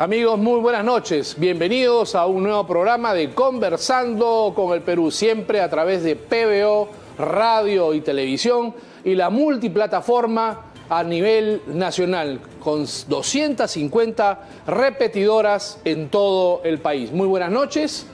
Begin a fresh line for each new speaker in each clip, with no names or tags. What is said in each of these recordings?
Amigos, muy buenas noches. Bienvenidos a un nuevo programa de Conversando con el Perú, siempre a través de PBO, radio y televisión y la multiplataforma a nivel nacional, con 250 repetidoras en todo el país. Muy buenas noches.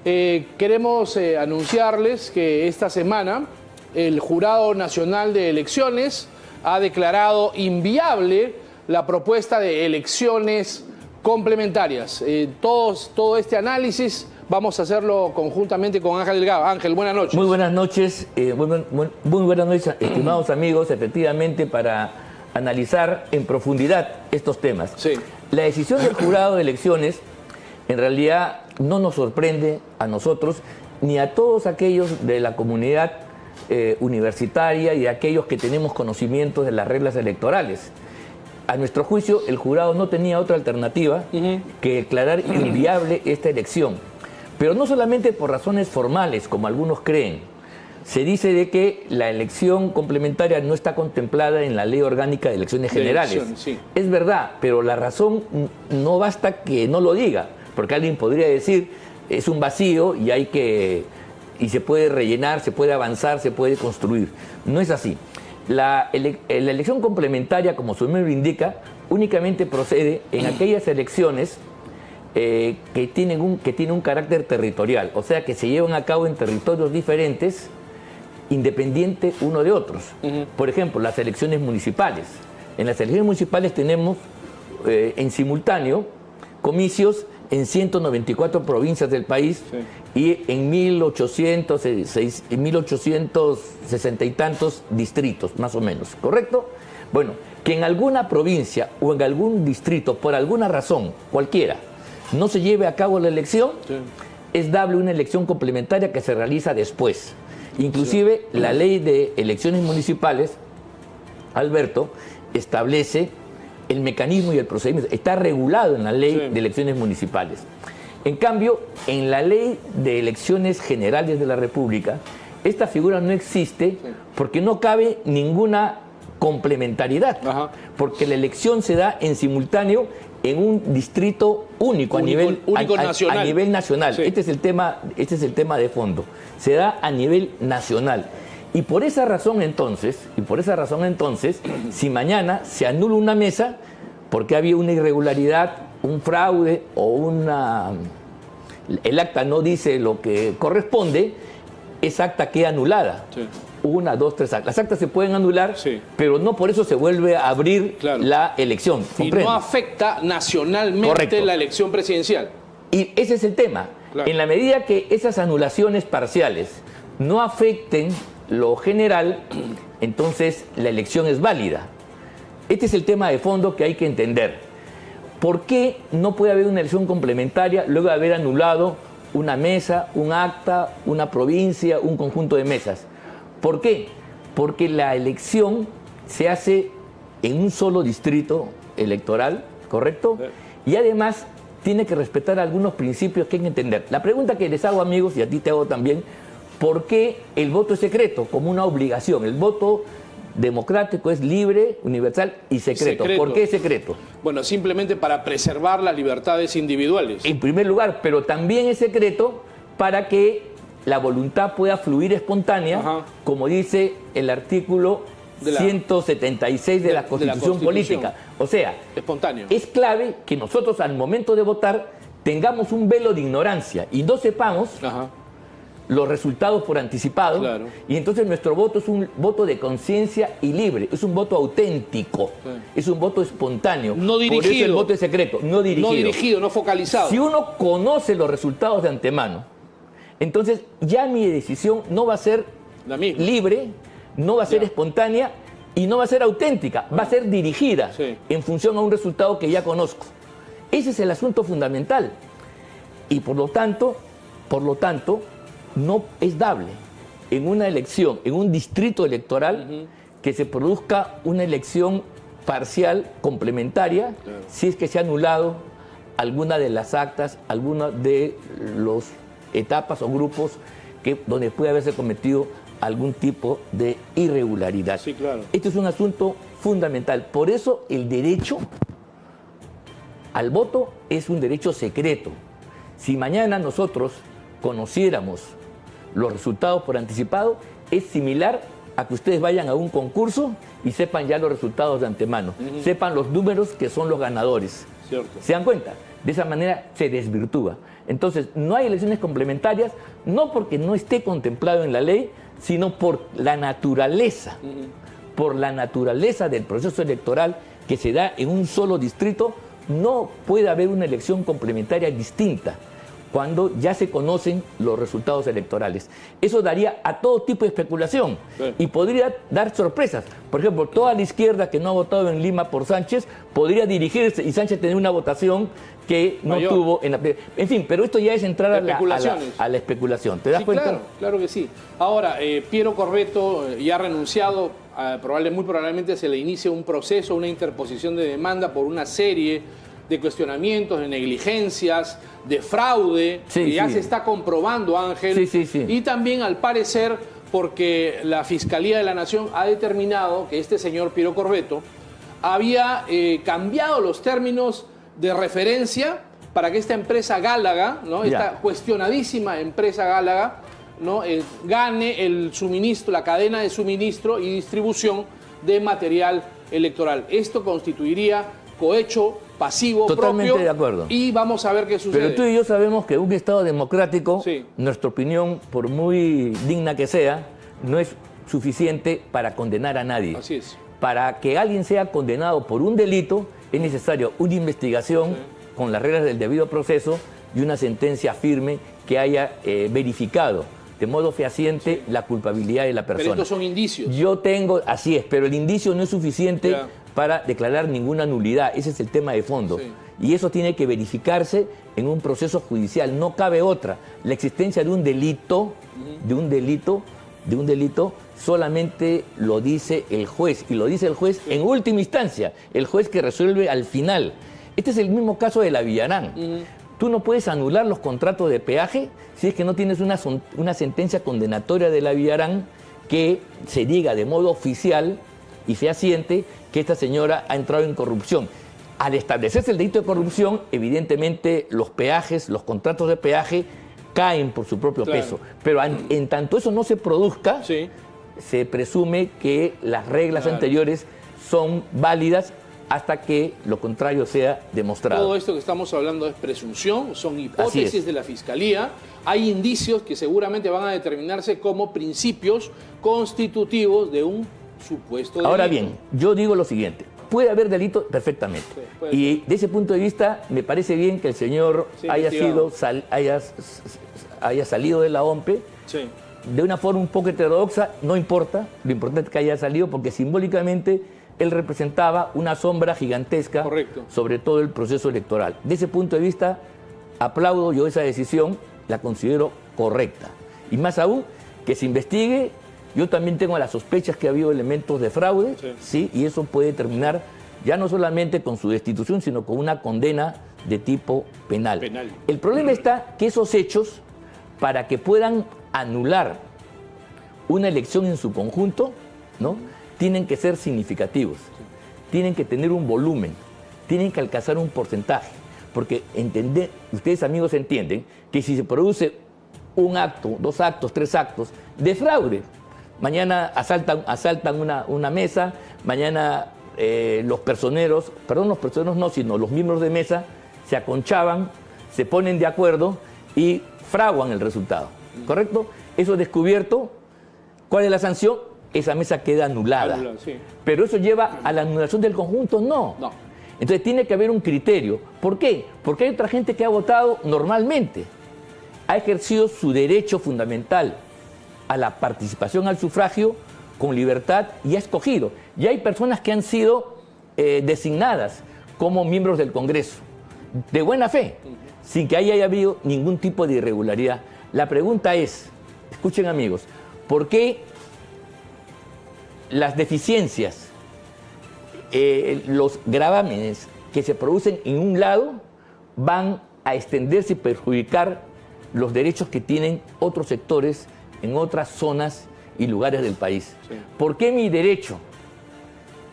Queremos anunciarles que esta semana el Jurado Nacional de Elecciones ha declarado inviable la propuesta de elecciones complementarias. Todo este análisis vamos a hacerlo conjuntamente con Ángel Delgado. Ángel, buenas noches.
Muy buenas noches, muy buenas noches, estimados amigos, efectivamente para analizar en profundidad estos temas.
Sí.
La decisión del Jurado de Elecciones en realidad no nos sorprende a nosotros ni a todos aquellos de la comunidad universitaria y a aquellos que tenemos conocimientos de las reglas electorales. A nuestro juicio, el jurado no tenía otra alternativa que declarar inviable esta elección. Pero no solamente por razones formales, como algunos creen. Se dice de que la elección complementaria no está contemplada en la Ley Orgánica de Elecciones Generales.
Sí.
Es verdad, pero la razón no basta que no lo diga, porque alguien podría decir, es un vacío y se puede rellenar, se puede avanzar, se puede construir. No es así. La elección complementaria, como su nombre indica, únicamente procede en aquellas elecciones que tienen un carácter territorial, o sea, que se llevan a cabo en territorios diferentes, independientes uno de otros. Por ejemplo, las elecciones municipales. En las elecciones municipales tenemos en simultáneo comicios en 194 provincias del país, sí, y en 1860 y tantos distritos, más o menos, ¿correcto? Bueno, que en alguna provincia o en algún distrito, por alguna razón, cualquiera, no se lleve a cabo la elección, sí, es dable una elección complementaria que se realiza después. Inclusive, sí, la ley de elecciones municipales, Alberto, establece el mecanismo y el procedimiento, está regulado en la ley, sí, de elecciones municipales. En cambio, en la ley de elecciones generales de la República, esta figura no existe, sí, porque no cabe ninguna complementariedad. Ajá. Porque la elección se da en simultáneo en un distrito único, a nivel nacional. Sí. Este es el tema de fondo. Se da a nivel nacional. Y por esa razón entonces, si mañana se anula una mesa porque había una irregularidad, un fraude o el acta no dice lo que corresponde, esa acta queda anulada. Sí. 1, 2, 3 actas. Las actas se pueden anular, sí, pero no por eso se vuelve a abrir, claro, la elección.
¿Comprende? Y no afecta nacionalmente, correcto, la elección presidencial.
Y ese es el tema. Claro. En la medida que esas anulaciones parciales no afecten lo general, entonces la elección es válida. Este es el tema de fondo que hay que entender. ¿Por qué no puede haber una elección complementaria luego de haber anulado una mesa, un acta, una provincia, un conjunto de mesas? ¿Por qué? Porque la elección se hace en un solo distrito electoral, ¿correcto? Y además tiene que respetar algunos principios que hay que entender. La pregunta que les hago, amigos, y a ti te hago también, ¿por qué el voto es secreto? Como una obligación. El voto democrático es libre, universal y secreto. ¿Por qué es secreto?
Bueno, simplemente para preservar las libertades individuales.
En primer lugar, pero también es secreto para que la voluntad pueda fluir espontánea, ajá, como dice el artículo 176 de la Constitución Política. O sea,
espontáneo.
Es clave que nosotros al momento de votar tengamos un velo de ignorancia y no sepamos, ajá, los resultados por anticipado, claro, y entonces nuestro voto es un voto de conciencia y libre, es un voto auténtico, sí, es un voto espontáneo.
No dirigido.
Por eso el voto es secreto, no dirigido.
No dirigido, no focalizado.
Si uno conoce los resultados de antemano, entonces ya mi decisión no va a ser libre, no va a ser espontánea y no va a ser auténtica, va a ser dirigida, sí, en función a un resultado que ya conozco. Ese es el asunto fundamental. Y por lo tanto, no es dable en una elección, en un distrito electoral, que se produzca una elección parcial, complementaria, claro, si es que se ha anulado alguna de las actas, alguna de las etapas o grupos donde puede haberse cometido algún tipo de irregularidad.
Sí, claro.
Este es un asunto fundamental. Por eso el derecho al voto es un derecho secreto. Si mañana nosotros conociéramos los resultados por anticipado, es similar a que ustedes vayan a un concurso y sepan ya los resultados de antemano, sepan los números que son los ganadores.
Cierto.
¿Se dan cuenta? De esa manera se desvirtúa. Entonces, no hay elecciones complementarias, no porque no esté contemplado en la ley, sino por la naturaleza, del proceso electoral que se da en un solo distrito. No puede haber una elección complementaria distinta cuando ya se conocen los resultados electorales. Eso daría a todo tipo de especulación y podría dar sorpresas. Por ejemplo, toda la izquierda que no ha votado en Lima por Sánchez podría dirigirse y Sánchez tener una votación que no tuvo en la... En fin, pero esto ya es entrar a la especulación. ¿Te das cuenta?
Claro, claro que sí. Ahora, Piero Corvetto ya ha renunciado, muy probablemente se le inicie un proceso, una interposición de demanda por una serie de cuestionamientos, de negligencias, de fraude, que ya se está comprobando, Ángel. Y también, al parecer, porque la Fiscalía de la Nación ha determinado que este señor Piero Corvetto había cambiado los términos de referencia para que esta empresa Gálaga, ¿no? Esta cuestionadísima empresa Gálaga, ¿no? Gane el suministro, la cadena de suministro y distribución de material electoral. Esto constituiría cohecho pasivo
totalmente
propio,
de acuerdo.
Y vamos a ver qué sucede.
Pero tú y yo sabemos que un Estado democrático, nuestra opinión, por muy digna que sea, no es suficiente para condenar a nadie.
Así es.
Para que alguien sea condenado por un delito, es necesario una investigación con las reglas del debido proceso y una sentencia firme que haya verificado de modo fehaciente la culpabilidad de la persona.
Pero estos son indicios.
Yo tengo, así es, pero el indicio no es suficiente para declarar ninguna nulidad. Ese es el tema de fondo. Y eso tiene que verificarse en un proceso judicial. No cabe otra. La existencia de un delito, solamente lo dice el juez. Y lo dice el juez en última instancia. El juez que resuelve al final. Este es el mismo caso de la Villarán. Tú no puedes anular los contratos de peaje si es que no tienes una sentencia condenatoria de la Villarán que se diga de modo oficial y fehaciente que esta señora ha entrado en corrupción. Al establecerse el delito de corrupción, evidentemente los peajes, los contratos de peaje caen por su propio peso. Pero en tanto eso no se produzca, se presume que las reglas anteriores son válidas hasta que lo contrario sea demostrado.
Todo esto que estamos hablando es presunción, son hipótesis de la Fiscalía. Hay indicios que seguramente van a determinarse como principios constitutivos de un supuesto delito.
Ahora bien, yo digo lo siguiente. Puede haber delito perfectamente. Y de ese punto de vista, me parece bien que el señor haya salido de la OMPE de una forma un poco heterodoxa. No importa, lo importante es que haya salido porque simbólicamente él representaba una sombra gigantesca sobre todo el proceso electoral. De ese punto de vista, aplaudo yo esa decisión, la considero correcta. Y más aún, que se investigue. Yo también tengo las sospechas que ha habido elementos de fraude, y eso puede terminar ya no solamente con su destitución, sino con una condena de tipo penal. El problema está que esos hechos, para que puedan anular una elección en su conjunto, ¿no?, tienen que ser significativos, tienen que tener un volumen, tienen que alcanzar un porcentaje, porque ustedes, amigos, entienden que si se produce un acto, 2 actos, 3 actos de fraude, mañana asaltan una mesa, mañana los personeros no, sino los miembros de mesa se aconchaban, se ponen de acuerdo y fraguan el resultado, ¿correcto? Eso descubierto, ¿cuál es la sanción? Esa mesa queda anulada. Pero eso lleva a la anulación del conjunto, no. Entonces tiene que haber un criterio. ¿Por qué? Porque hay otra gente que ha votado normalmente, ha ejercido su derecho fundamental a la participación al sufragio con libertad y ha escogido. Y hay personas que han sido designadas como miembros del Congreso, de buena fe, sin que haya habido ningún tipo de irregularidad. La pregunta es, escuchen, amigos, ¿por qué las deficiencias, los gravámenes que se producen en un lado van a extenderse y perjudicar los derechos que tienen otros sectores en otras zonas y lugares del país? ¿Por qué mi derecho,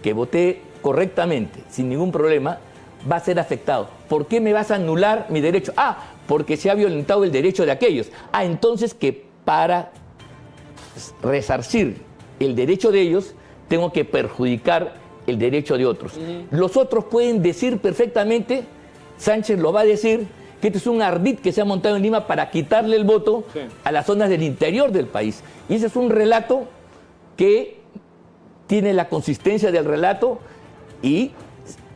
que voté correctamente, sin ningún problema, va a ser afectado. ¿Por qué me vas a anular mi derecho? Ah, porque se ha violentado el derecho de aquellos. Ah, entonces que para resarcir el derecho de ellos, tengo que perjudicar el derecho de otros. Los otros pueden decir perfectamente, Sánchez lo va a decir, que este es un ardid que se ha montado en Lima para quitarle el voto a las zonas del interior del país. Y ese es un relato que tiene la consistencia del relato y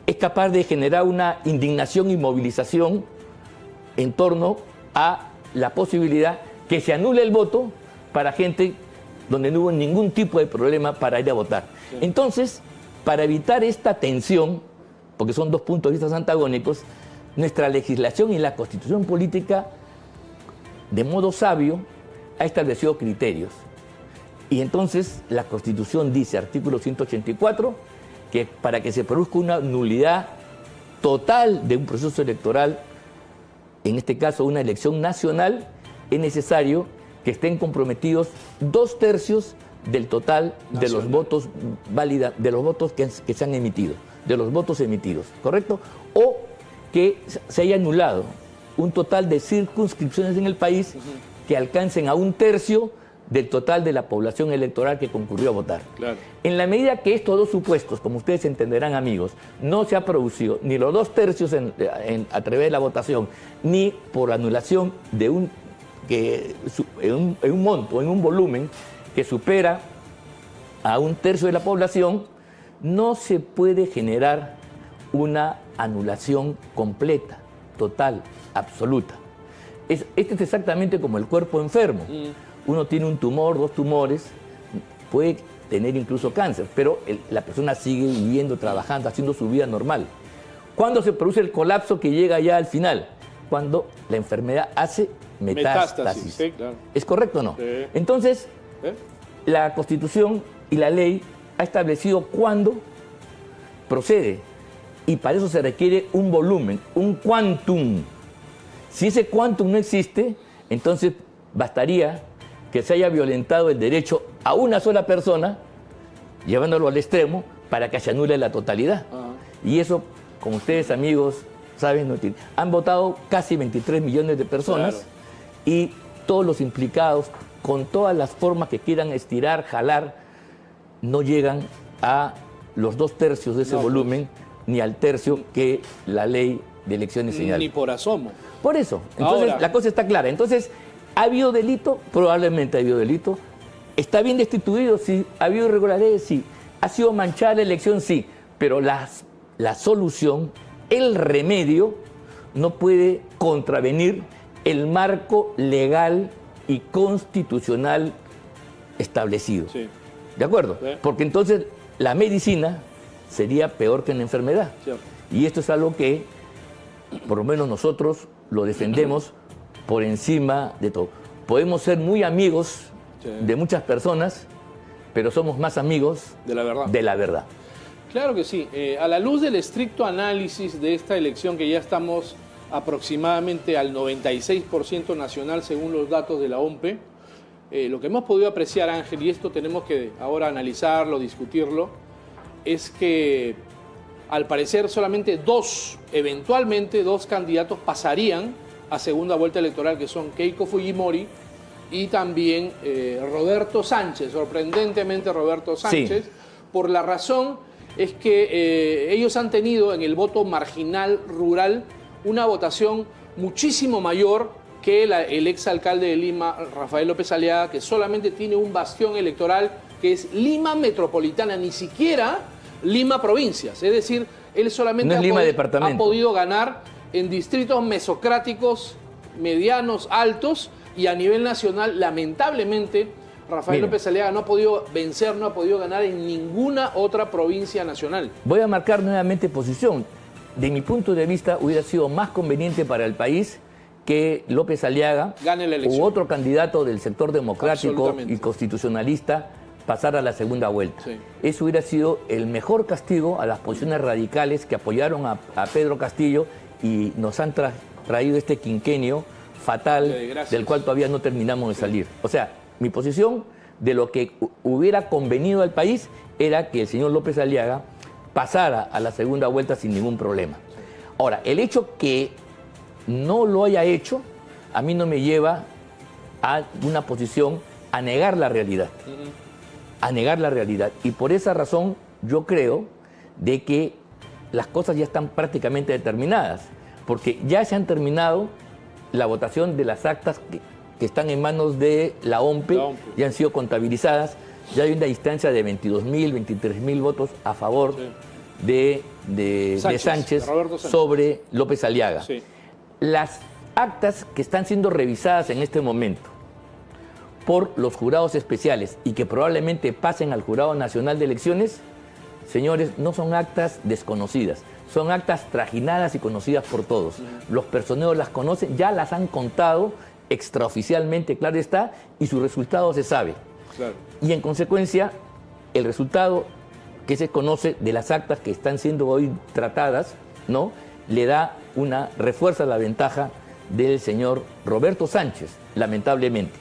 es capaz de generar una indignación y movilización en torno a la posibilidad que se anule el voto para gente donde no hubo ningún tipo de problema para ir a votar. Entonces, para evitar esta tensión, porque son dos puntos de vista antagónicos, nuestra legislación y la Constitución política, de modo sabio, ha establecido criterios. Y entonces la Constitución dice, artículo 184, que para que se produzca una nulidad total de un proceso electoral, en este caso una elección nacional, es necesario que estén comprometidos 2/3 del total de los votos válidos, de los votos que se han emitido, de los votos emitidos, ¿correcto? O que se haya anulado un total de circunscripciones en el país que alcancen a 1/3 del total de la población electoral que concurrió a votar. Claro. En la medida que estos dos supuestos, como ustedes entenderán, amigos, no se ha producido ni los 2/3 a través de la votación, ni por anulación de en un monto, en un volumen que supera a 1/3 de la población, no se puede generar una anulación completa, total, absoluta. Este es exactamente como el cuerpo enfermo. Uno tiene un tumor, 2 tumores, puede tener incluso cáncer, pero la persona sigue viviendo, trabajando, haciendo su vida normal. ¿Cuándo se produce el colapso que llega ya al final? Cuando la enfermedad hace metástasis. Sí, claro. ¿Es correcto o no? Sí. Entonces, la Constitución y la ley ha establecido cuándo procede. Y para eso se requiere un volumen, un quantum. Si ese quantum no existe, entonces bastaría que se haya violentado el derecho a una sola persona, llevándolo al extremo, para que se anule la totalidad. Y eso, como ustedes, amigos, saben, no tiene. Han votado casi 23 millones de personas, claro, y todos los implicados, con todas las formas que quieran estirar, jalar, no llegan a los 2/3 de ese volumen, ni al tercio que la ley de elecciones señala.
Ni por asomo.
Por eso. Entonces, la cosa está clara. Entonces, ¿ha habido delito? Probablemente ha habido delito. ¿Está bien destituido? Sí. ¿Ha habido irregularidades? Sí. ¿Ha sido manchada la elección? Sí. Pero la solución, el remedio, no puede contravenir el marco legal y constitucional establecido. Sí. ¿De acuerdo? Sí. Porque entonces la medicina sería peor que una enfermedad. Sí. Y esto es algo que, por lo menos nosotros, lo defendemos por encima de todo. Podemos ser muy amigos, sí, de muchas personas, pero somos más amigos
de la verdad.
De la verdad.
Claro que sí. A la luz del estricto análisis de esta elección, que ya estamos aproximadamente al 96% nacional según los datos de la OMPE, lo que hemos podido apreciar, Ángel, y esto tenemos que ahora analizarlo, discutirlo, es que al parecer solamente eventualmente dos candidatos pasarían a segunda vuelta electoral, que son Keiko Fujimori y también Roberto Sánchez, sorprendentemente Roberto Sánchez, sí, por la razón es que ellos han tenido en el voto marginal rural una votación muchísimo mayor que el exalcalde de Lima, Rafael López Aliaga, que solamente tiene un bastión electoral que es Lima Metropolitana, ni siquiera Lima Provincias. Es decir, él solamente ha podido ganar en distritos mesocráticos, medianos, altos, y a nivel nacional, lamentablemente, Rafael López Aliaga no ha podido vencer, no ha podido ganar en ninguna otra provincia nacional.
Voy a marcar nuevamente posición. De mi punto de vista, hubiera sido más conveniente para el país que López Aliaga u otro candidato del sector democrático y constitucionalista pasara a la segunda vuelta. Sí. Eso hubiera sido el mejor castigo a las posiciones radicales que apoyaron a Pedro Castillo y nos han traído este quinquenio fatal del cual todavía no terminamos de salir. O sea, mi posición de lo que hubiera convenido al país era que el señor López Aliaga pasara a la segunda vuelta sin ningún problema. Ahora, el hecho que no lo haya hecho, a mí no me lleva a una posición a negar la realidad. A negar la realidad. Y por esa razón yo creo de que las cosas ya están prácticamente determinadas, porque ya se han terminado la votación de las actas que están en manos de la OMPE, ya han sido contabilizadas, ya hay una distancia de 22.000, 23.000 votos a favor de Sánchez sobre López Aliaga. Sí. Las actas que están siendo revisadas en este momento por los jurados especiales y que probablemente pasen al Jurado Nacional de Elecciones, señores, no son actas desconocidas, son actas trajinadas y conocidas por todos. Los personeros las conocen, ya las han contado extraoficialmente, claro está, y su resultado se sabe. Claro. Y en consecuencia, el resultado que se conoce de las actas que están siendo hoy tratadas, ¿no?, le da refuerza la ventaja del señor Roberto Sánchez, lamentablemente.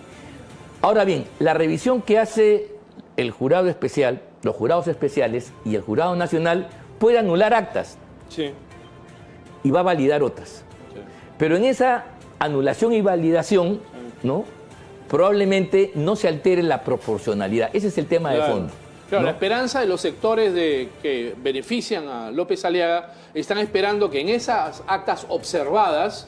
Ahora bien, la revisión que hace el jurado especial, los jurados especiales y el jurado nacional puede anular actas y va a validar otras. Sí. Pero en esa anulación y validación, ¿no?, probablemente no se altere la proporcionalidad. Ese es el tema de fondo.
Claro,
¿no?
La esperanza de los sectores que benefician a López Aliaga están esperando que en esas actas observadas,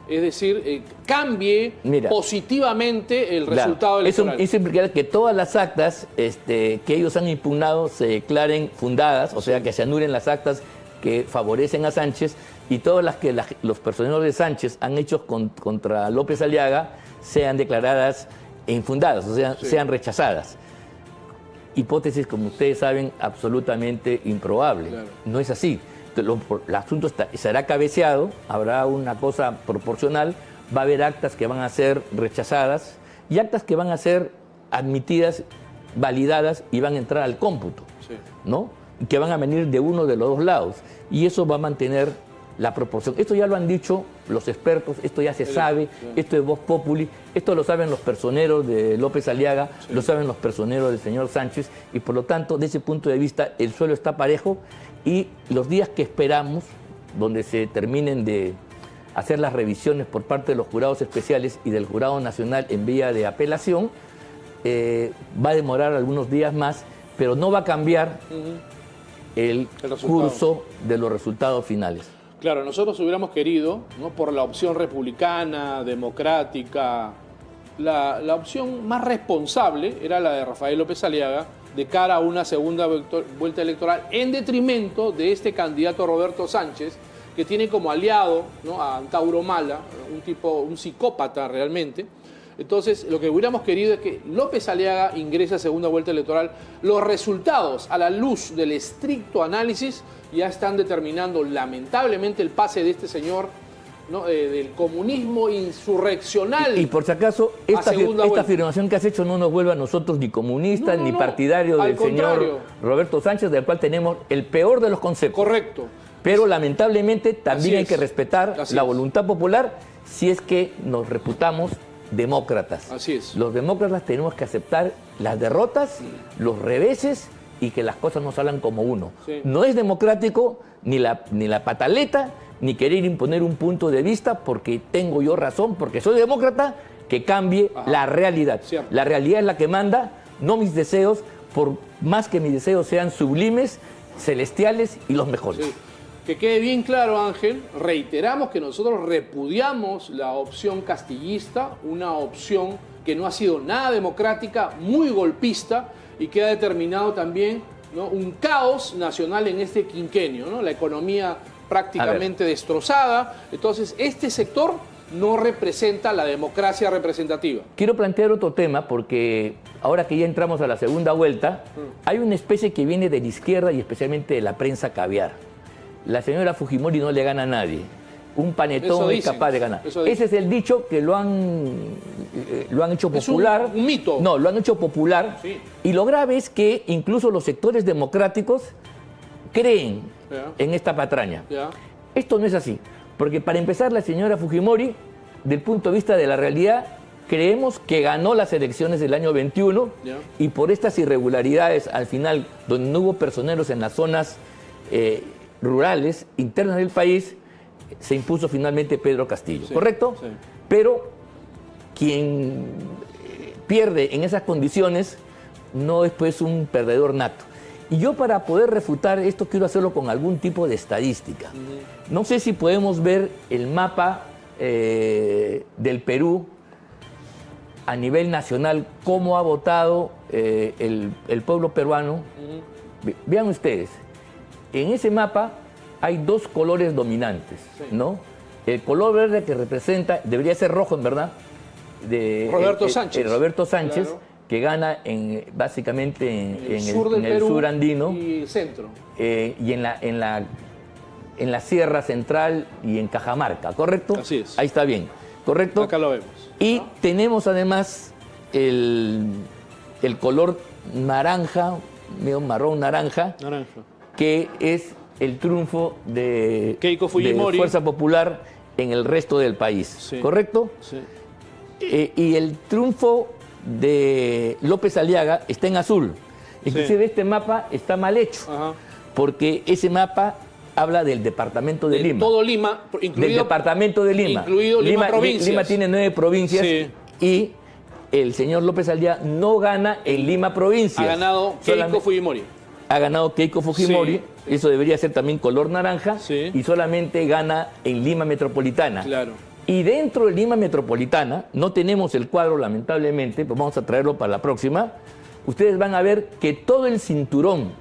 es decir, cambie positivamente el resultado electoral.
Eso implica que todas las actas que ellos han impugnado se declaren fundadas, o sea, que se anulen las actas que favorecen a Sánchez, y todas las que los personeros de Sánchez han hecho contra López Aliaga sean declaradas infundadas, o sea, sean rechazadas. Hipótesis, como ustedes saben, absolutamente improbable. Claro. No es así. El asunto será cabeceado, habrá una cosa proporcional, va a haber actas que van a ser rechazadas y actas que van a ser admitidas, validadas y van a entrar al cómputo, ¿no? Que van a venir de uno de los dos lados. Y eso va a mantener la proporción. Esto ya lo han dicho los expertos, esto ya se sabe, esto es Vox Populi, esto lo saben los personeros de López Aliaga, lo saben los personeros del señor Sánchez, y por lo tanto, desde ese punto de vista, el suelo está parejo, y los días que esperamos, donde se terminen de hacer las revisiones por parte de los jurados especiales y del Jurado Nacional en vía de apelación, va a demorar algunos días más, pero no va a cambiar el curso de los resultados finales.
Claro, nosotros hubiéramos querido, ¿no?, por la opción republicana, democrática, la opción más responsable era la de Rafael López Aliaga de cara a una segunda vuelta electoral, en detrimento de este candidato Roberto Sánchez, que tiene como aliado, ¿no?, a Tauro Mala, un psicópata realmente. Entonces, lo que hubiéramos querido es que López Aliaga ingrese a segunda vuelta electoral. Los resultados, a la luz del estricto análisis, ya están determinando lamentablemente el pase de este señor, ¿no?, del comunismo insurreccional.
Y por si acaso, esta afirmación que has hecho no nos vuelve a nosotros ni comunistas, ni partidarios del señor Roberto Sánchez, del cual tenemos el peor de los conceptos.
Correcto.
Pero lamentablemente también hay que respetar la voluntad popular si es que nos reputamos demócratas.
Así es.
Los demócratas tenemos que aceptar las derrotas, los reveses, y que las cosas no salgan como uno. Sí. No es democrático ni la pataleta, ni querer imponer un punto de vista porque tengo yo razón, porque soy demócrata, que cambie la realidad. Cierto. La realidad es la que manda, no mis deseos, por más que mis deseos sean sublimes, celestiales y los mejores. Sí.
Que quede bien claro, Ángel, reiteramos que nosotros repudiamos la opción castillista, una opción que no ha sido nada democrática, muy golpista, y que ha determinado también, ¿no?, un caos nacional en este quinquenio, ¿no? La economía prácticamente destrozada. Entonces, este sector no representa la democracia representativa.
Quiero plantear otro tema, porque ahora que ya entramos a la segunda vuelta, hay una especie que viene de la izquierda y especialmente de la prensa caviar. La señora Fujimori no le gana a nadie. Un panetón es capaz de ganar. Ese es el dicho que lo han hecho popular.
Es un mito.
No, lo han hecho popular. Sí. Y lo grave es que incluso los sectores democráticos creen en esta patraña. Esto no es así. Porque para empezar, la señora Fujimori, del punto de vista de la realidad, creemos que ganó las elecciones del año 21 y por estas irregularidades al final, donde no hubo personeros en las zonas rurales internas del país, se impuso finalmente Pedro Castillo,
Sí,
¿correcto?
sí.
Pero quien pierde en esas condiciones no es pues un perdedor nato. Y yo, para poder refutar esto, quiero hacerlo con algún tipo de estadística. No sé si podemos ver el mapa del Perú a nivel nacional, cómo ha votado el pueblo peruano. Vean ustedes, en ese mapa hay dos colores dominantes,
Sí.
¿no? El color verde, que representa, debería ser rojo en verdad, de
Roberto Sánchez.
Roberto Sánchez,
Claro.
que gana básicamente en
sur del
el
Perú
sur andino
y el centro.
y en la Sierra Central y en Cajamarca, ¿correcto?
Así es.
Ahí está bien, ¿correcto?
Acá lo vemos.
Y
¿no?
tenemos además el color naranja, medio marrón naranja,
Naranja.
que es el triunfo de
Keiko Fujimori.
de Fuerza Popular en el resto del país,
Sí.
¿correcto?
Sí.
Y el triunfo de López Aliaga está en azul. Inclusive este mapa está mal hecho,
Ajá.
porque ese mapa habla del departamento de Lima.
Todo Lima,
Del
incluido
departamento de Lima.
incluido Lima provincias.
Lima tiene 9 provincias
Sí.
y el señor López Aliaga no gana en Lima provincias.
ha ganado Keiko Fujimori.
Ha ganado Keiko Fujimori,
Sí.
eso debería ser también color naranja,
Sí.
y solamente gana en Lima Metropolitana.
Claro.
Y dentro de Lima Metropolitana, no tenemos el cuadro lamentablemente, pero vamos a traerlo para la próxima, ustedes van a ver que todo el cinturón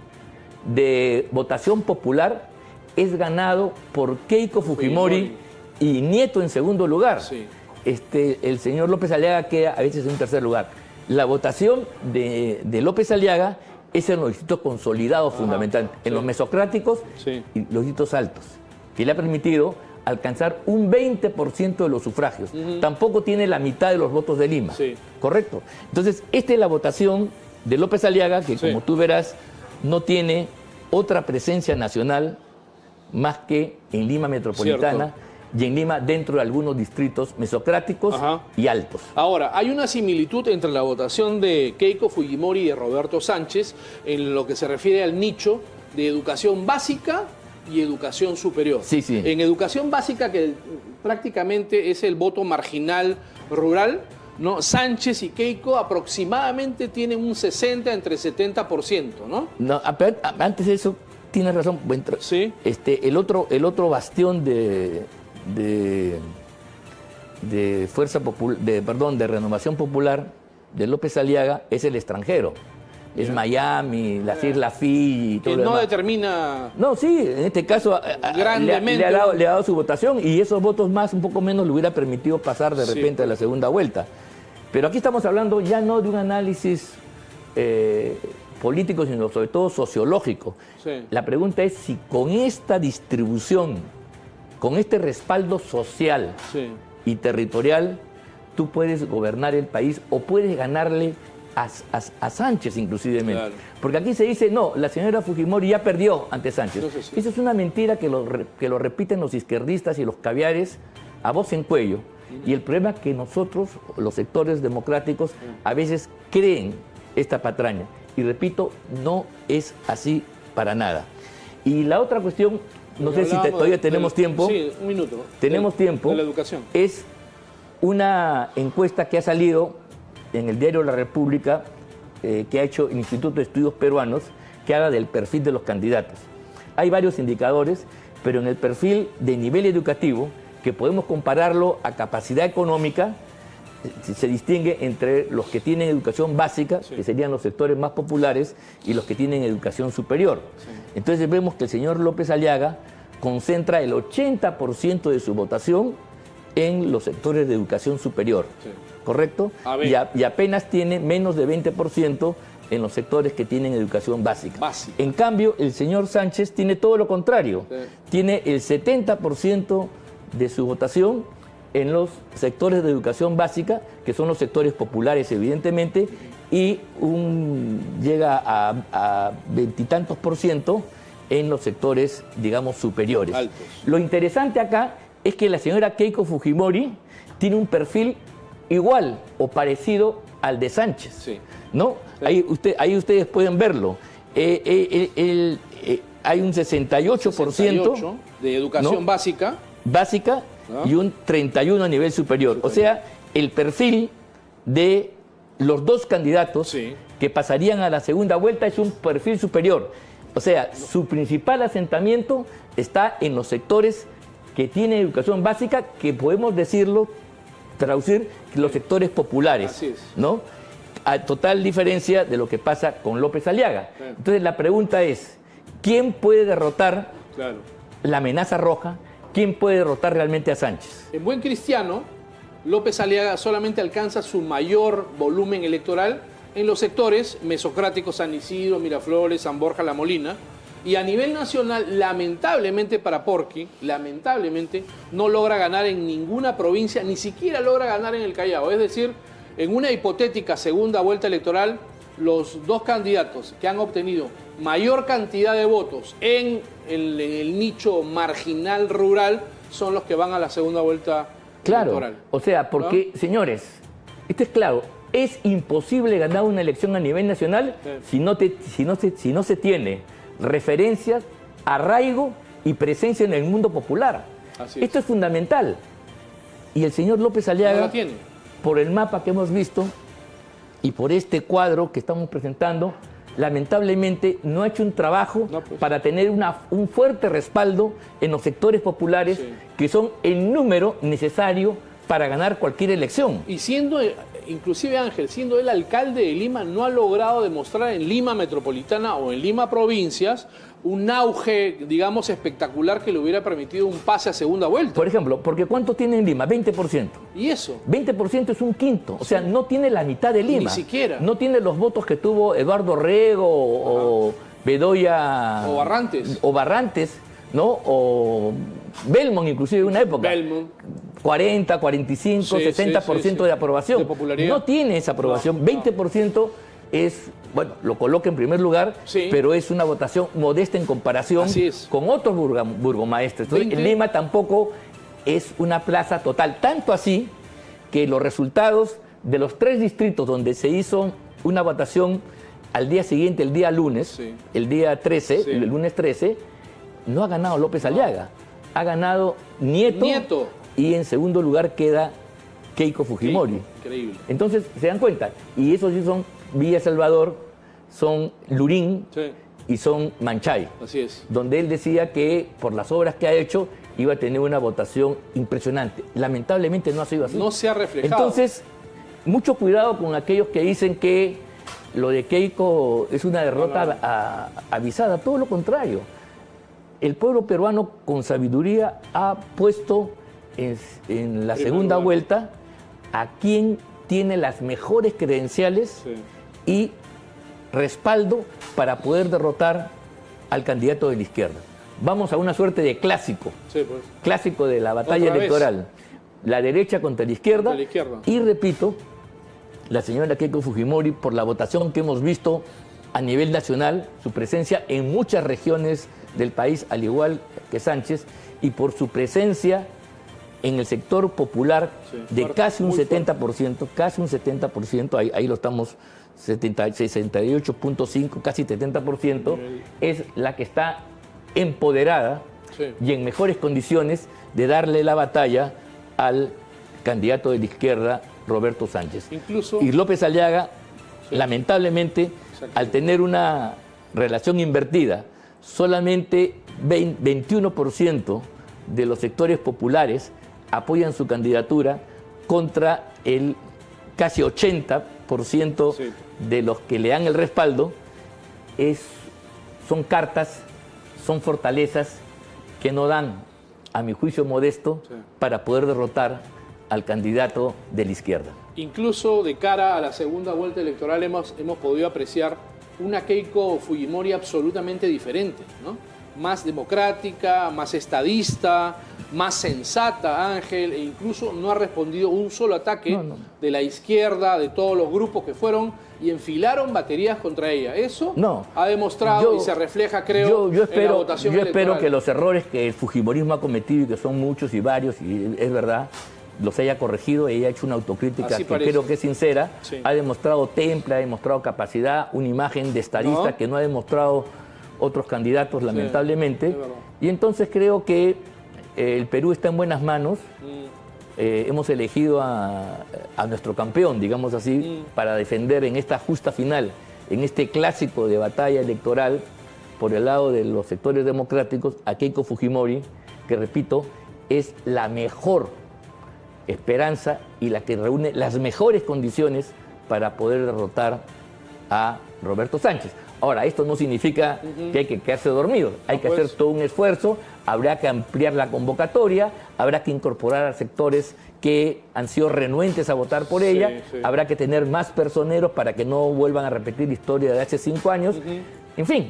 de votación popular es ganado por Keiko Fujimori y Nieto en segundo lugar.
Sí.
El señor López Aliaga queda a veces en tercer lugar. La votación de López Aliaga es en los distritos consolidados fundamentalmente, en
sí.
los mesocráticos
Sí.
y los distritos altos, que le ha permitido alcanzar un 20% de los sufragios. Tampoco tiene la mitad de los votos de Lima.
Sí.
¿Correcto? Entonces, esta es la votación de López Aliaga, que
Sí.
como tú verás, no tiene otra presencia nacional más que en Lima Metropolitana y en Lima dentro de algunos distritos mesocráticos
Ajá.
y altos.
Ahora, hay una similitud entre la votación de Keiko Fujimori y de Roberto Sánchez en lo que se refiere al nicho de educación básica y educación superior.
Sí, sí.
En educación básica, que prácticamente es el voto marginal rural, ¿no? Sánchez y Keiko aproximadamente tienen un 60 entre 70%, ¿no?
No, antes de eso, tienes razón.
Sí.
El otro bastión de Fuerza Popular, de Renovación Popular de López Aliaga es el extranjero. Es Miami, las Islas Fiji y todo
Que
lo
no
demás.
determina...
No, sí, en este caso
Grandemente.
le ha dado su votación, y esos votos más, un poco menos, le hubiera permitido pasar de
Sí.
repente a la segunda vuelta. Pero aquí estamos hablando ya no de un análisis político, sino sobre todo sociológico.
Sí.
La pregunta es si con esta distribución, con este respaldo social
Sí.
y territorial, tú puedes gobernar el país o puedes ganarle a Sánchez inclusivemente.
Claro.
Porque aquí se dice, no, la señora Fujimori ya perdió ante Sánchez.
Entonces, sí.
Esa es una mentira que lo repiten los izquierdistas y los caviares a voz en cuello. Y el problema es que nosotros, los sectores democráticos, a veces creen esta patraña. Y repito, no es así para nada. Y la otra cuestión, no sé si todavía tenemos tiempo.
Sí, un minuto.
Tenemos tiempo.
De la educación.
Es una encuesta que ha salido en el diario La República, que ha hecho el Instituto de Estudios Peruanos, que habla del perfil de los candidatos. Hay varios indicadores, pero en el perfil de nivel educativo, que podemos compararlo a capacidad económica, se distingue entre los que tienen educación básica,
Sí.
que serían los sectores más populares, y los que tienen educación superior.
Sí.
Entonces vemos que el señor López Aliaga concentra el 80% de su votación en los sectores de educación superior,
Sí.
¿correcto?
A ver.
Y apenas tiene menos de 20% en los sectores que tienen educación básica.
Básica.
En cambio, el señor Sánchez tiene todo lo contrario.
Sí.
Tiene el 70% de su votación en los sectores de educación básica, que son los sectores populares, evidentemente, y llega a 20 y tantos % en los sectores, digamos, superiores.
Altos.
Lo interesante acá es que la señora Keiko Fujimori tiene un perfil igual o parecido al de Sánchez,
Sí.
¿no?
Sí.
Ahí ustedes pueden verlo. Hay un 68%,
68 de educación
¿no?
básica.
básica y un 31 a nivel superior. O sea, el perfil de los dos candidatos que pasarían a la segunda vuelta es un perfil superior. O sea, su principal asentamiento está en los sectores que tienen educación básica, que podemos decirlo, traducir, los sectores populares.
Así es.
¿No? A total diferencia de lo que pasa con López Aliaga. Entonces la pregunta es, ¿quién puede derrotar la amenaza roja? ¿Quién puede derrotar realmente a Sánchez?
En buen cristiano, López Aliaga solamente alcanza su mayor volumen electoral en los sectores mesocráticos San Isidro, Miraflores, San Borja, La Molina. Y a nivel nacional, lamentablemente para Porqui, lamentablemente no logra ganar en ninguna provincia, ni siquiera logra ganar en el Callao. Es decir, en una hipotética segunda vuelta electoral, los dos candidatos que han obtenido mayor cantidad de votos en el nicho marginal rural son los que van a la segunda vuelta electoral.
O sea, porque, señores, esto es claro, es imposible ganar una elección a nivel nacional si no se tiene referencias, arraigo y presencia en el mundo popular. Esto es fundamental. Y el señor López Aliaga,
no la tiene.
Por el mapa que hemos visto y por este cuadro que estamos presentando, lamentablemente no ha hecho un trabajo para tener un fuerte respaldo en los sectores populares que son el número necesario para ganar cualquier elección.
Y siendo, inclusive Ángel, siendo el alcalde de Lima, no ha logrado demostrar en Lima Metropolitana o en Lima Provincias un auge, digamos, espectacular que le hubiera permitido un pase a segunda vuelta.
Por ejemplo, porque ¿cuánto tiene en Lima? 20%.
¿Y eso?
20% es un quinto. O sea, no tiene la mitad de Lima.
Ni siquiera.
No tiene los votos que tuvo Eduardo Rego o Bedoya...
O
Barrantes, ¿no? O Belmont, inclusive en una época.
Belmont.
40, 45, 60% de aprobación.
De popularidad.
No tiene esa aprobación. 20% es, bueno, lo coloca en primer lugar, pero es una votación modesta en comparación con otros burgomaestres. Entonces, en Lima tampoco es una plaza total. Tanto así que los resultados de los 3 distritos donde se hizo una votación al día siguiente, el día lunes, el día 13, el lunes 13, no ha ganado López Aliaga. Ha ganado Nieto. Y en segundo lugar queda Keiko Fujimori.
Increíble.
Entonces, se dan cuenta. Y esos sí son Villa Salvador, son Lurín y son Manchay.
Así es.
Donde él decía que por las obras que ha hecho iba a tener una votación impresionante. Lamentablemente no ha sido así.
No se ha reflejado.
Entonces, mucho cuidado con aquellos que dicen que lo de Keiko es una derrota avisada. Todo lo contrario. El pueblo peruano con sabiduría ha puesto en la segunda vuelta a quien tiene las mejores credenciales y respaldo para poder derrotar al candidato de la izquierda. Vamos a una suerte de clásico, clásico de la batalla electoral. La derecha contra la izquierda. Y repito, la señora Keiko Fujimori, por la votación que hemos visto a nivel nacional, su presencia en muchas regiones del país, al igual que Sánchez, y por su presencia en el sector popular de casi un 70%, ahí lo estamos, 68.5, casi 70%, es la que está empoderada y en mejores condiciones de darle la batalla al candidato de la izquierda, Roberto Sánchez. Y López Aliaga, lamentablemente, al tener una relación invertida, solamente 21% de los sectores populares apoyan su candidatura contra el casi 80% de los que le dan el respaldo. Son cartas, son fortalezas que no dan, a mi juicio modesto, para poder derrotar al candidato de la izquierda.
Incluso de cara a la segunda vuelta electoral hemos podido apreciar una Keiko Fujimori absolutamente diferente, ¿no? Más democrática, más estadista, más sensata, Ángel, e incluso no ha respondido un solo ataque de la izquierda, de todos los grupos que fueron y enfilaron baterías contra ella. Eso ha demostrado y se refleja, creo, en la votación electoral. Yo espero que los errores que el fujimorismo ha cometido, y que son muchos y varios, y es verdad, los haya corregido. Ella ha hecho una autocrítica que creo que es sincera. Ha demostrado temple, ha demostrado capacidad, una imagen de estadista que no ha demostrado otros candidatos, lamentablemente. Y entonces creo que
el Perú está en buenas manos. Hemos elegido a nuestro campeón, digamos así, para defender en esta justa final, en este clásico de batalla electoral, por el lado de los sectores democráticos, a Keiko Fujimori, que repito, es la mejor esperanza y la que reúne las mejores condiciones para poder derrotar a Roberto Sánchez. Ahora, esto no significa que hay que quedarse dormido, hay que hacer todo un esfuerzo, habrá que ampliar la convocatoria, habrá que incorporar a sectores que han sido renuentes a votar por ella, habrá que tener más personeros para que no vuelvan a repetir la historia de hace 5 años. En fin,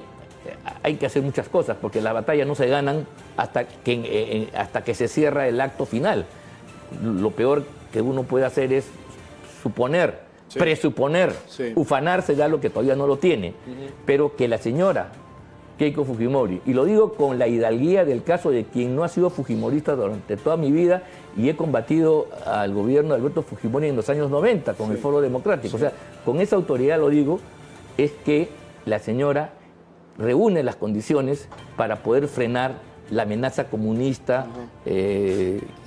hay que hacer muchas cosas, porque las batallas no se ganan hasta que se cierra el acto final. Lo peor que uno puede hacer es suponer, presuponer, ufanarse de algo que todavía no lo tiene. Pero que la señora Keiko Fujimori, y lo digo con la hidalguía del caso de quien no ha sido fujimorista durante toda mi vida, y he combatido al gobierno de Alberto Fujimori en los años 90 con el Foro Democrático. O sea, con esa autoridad lo digo, es que la señora reúne las condiciones para poder frenar la amenaza comunista,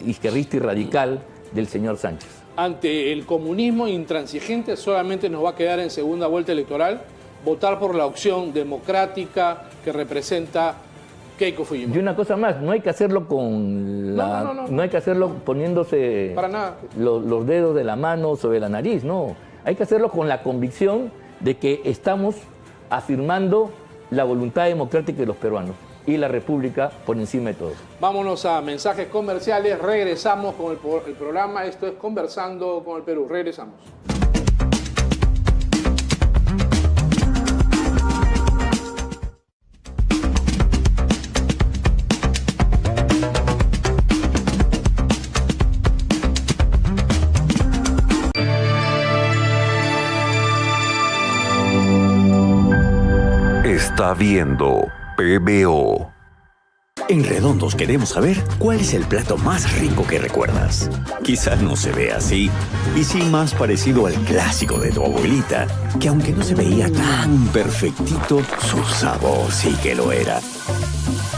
izquierdista y radical del señor Sánchez.
Ante el comunismo intransigente, solamente nos va a quedar en segunda vuelta electoral votar por la opción democrática que representa Keiko Fujimori.
Y una cosa más, no hay que hacerlo con no hay que hacerlo poniéndose
para nada
los dedos de la mano sobre la nariz, no. Hay que hacerlo con la convicción de que estamos afirmando la voluntad democrática de los peruanos y la República por encima de todo.
Vámonos a mensajes comerciales, regresamos con el programa. Esto es Conversando con el Perú. Regresamos.
Está viendo PBO.
En Redondos queremos saber cuál es el plato más rico que recuerdas. Quizás no se ve así, y sí más parecido al clásico de tu abuelita, que aunque no se veía tan perfectito, su sabor sí que lo era.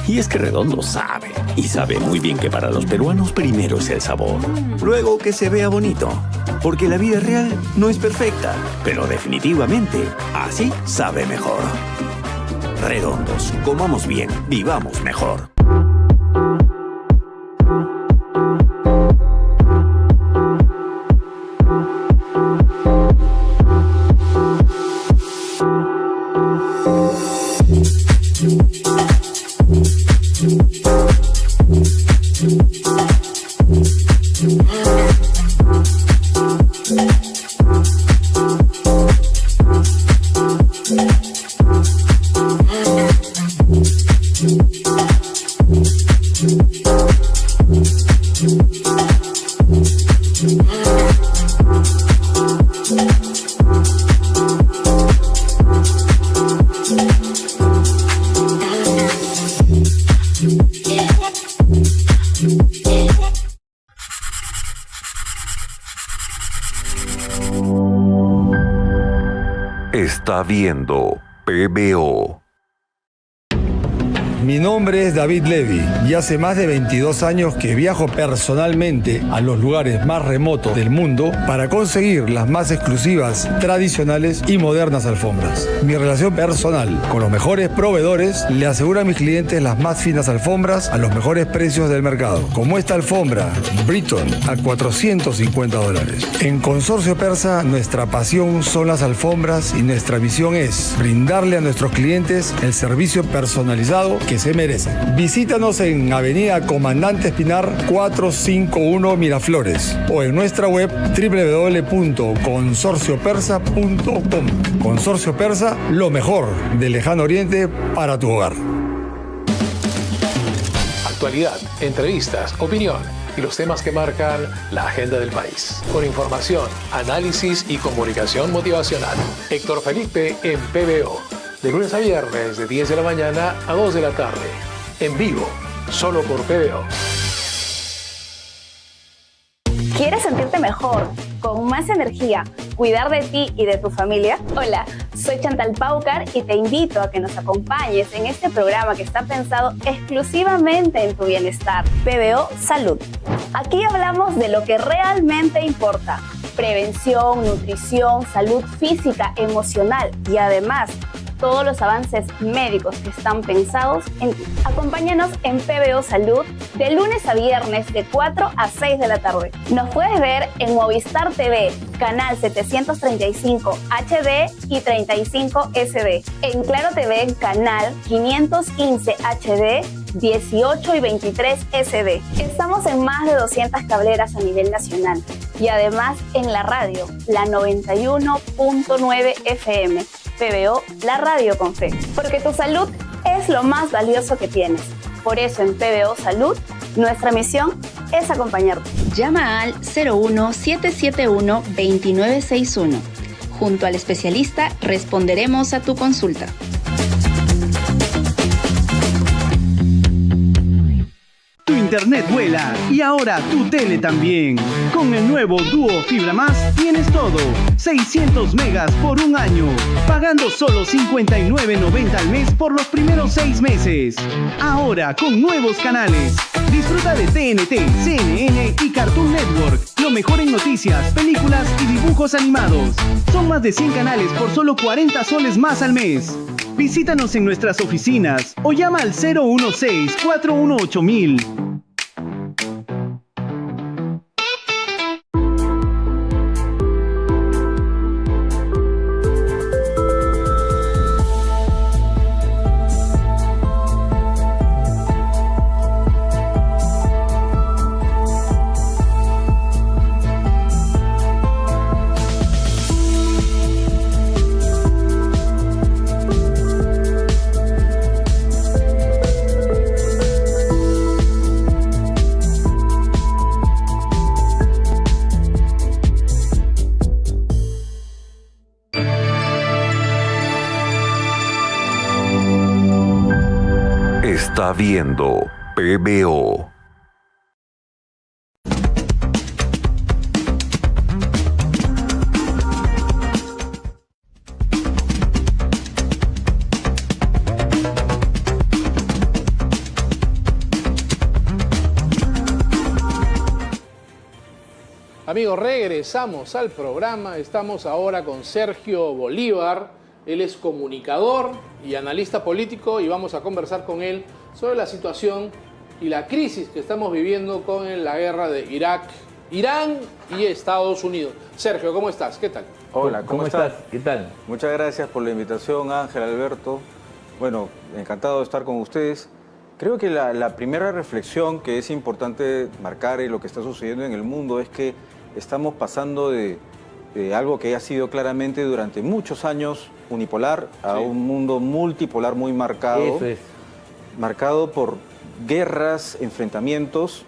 Y es que Redondo sabe, y sabe muy bien que para los peruanos primero es el sabor, luego que se vea bonito, porque la vida real no es perfecta, pero definitivamente así sabe mejor. Redondos, comamos bien, vivamos mejor.
Está viendo PBO.
Mi nombre es David Levy y hace más de 22 años que viajo personalmente a los lugares más remotos del mundo para conseguir las más exclusivas, tradicionales y modernas alfombras. Mi relación personal con los mejores proveedores le asegura a mis clientes las más finas alfombras a los mejores precios del mercado, como esta alfombra Britton a $450. En Consorcio Persa, nuestra pasión son las alfombras y nuestra visión es brindarle a nuestros clientes el servicio personalizado que se merecen. Visítanos en Avenida Comandante Espinar 451 Miraflores o en nuestra web www.consorciopersa.com. Consorcio Persa, lo mejor del Lejano Oriente para tu hogar.
Actualidad, entrevistas, opinión y los temas que marcan la agenda del país. Con información, análisis y comunicación motivacional. Héctor Felipe en PBO. De lunes a viernes, de 10 de la mañana a 2 de la tarde. En vivo, solo por PBO.
¿Quieres sentirte mejor, con más energía, cuidar de ti y de tu familia? Hola, soy Chantal Paucar y te invito a que nos acompañes en este programa que está pensado exclusivamente en tu bienestar. PBO Salud. Aquí hablamos de lo que realmente importa: prevención, nutrición, salud física, emocional y además todos los avances médicos que están pensados en ti. Acompáñanos en PBO Salud de lunes a viernes de 4 a 6 de la tarde. Nos puedes ver en Movistar TV, canal 735 HD y 35 SD. En Claro TV, canal 515 HD, 18 y 23 SD. Estamos en más de 200 cableras a nivel nacional y además en la radio, la 91.9 FM. PBO, la radio con fe. Porque tu salud es lo más valioso que tienes. Por eso en PBO Salud, nuestra misión es acompañarte.
Llama al 01-771-2961. Junto al especialista responderemos a tu consulta.
Tu internet vuela y ahora tu tele también. Con el nuevo Duo Fibra Más tienes todo. 600 megas por un año, pagando solo $59.90 al mes por los primeros 6 meses. Ahora con nuevos canales. Disfruta de TNT, CNN y Cartoon Network. Lo mejor en noticias, películas y dibujos animados. Son más de 100 canales por solo 40 soles más al mes. Visítanos en nuestras oficinas o llama al 016-418-000.
Está viendo PBO.
Amigos, regresamos al programa. Estamos ahora con Sergio Bolívar. Él es comunicador y analista político y vamos a conversar con él sobre la situación y la crisis que estamos viviendo con la guerra de Irak, Irán y Estados Unidos. Sergio, ¿cómo estás? ¿Qué tal?
Hola, ¿cómo estás?
¿Qué tal?
Muchas gracias por la invitación, Ángel, Alberto. Bueno, encantado de estar con ustedes. Creo que la primera reflexión que es importante marcar en lo que está sucediendo en el mundo es que estamos pasando de algo que ha sido claramente durante muchos años unipolar a un mundo multipolar muy marcado.
Eso es.
Marcado por guerras, enfrentamientos.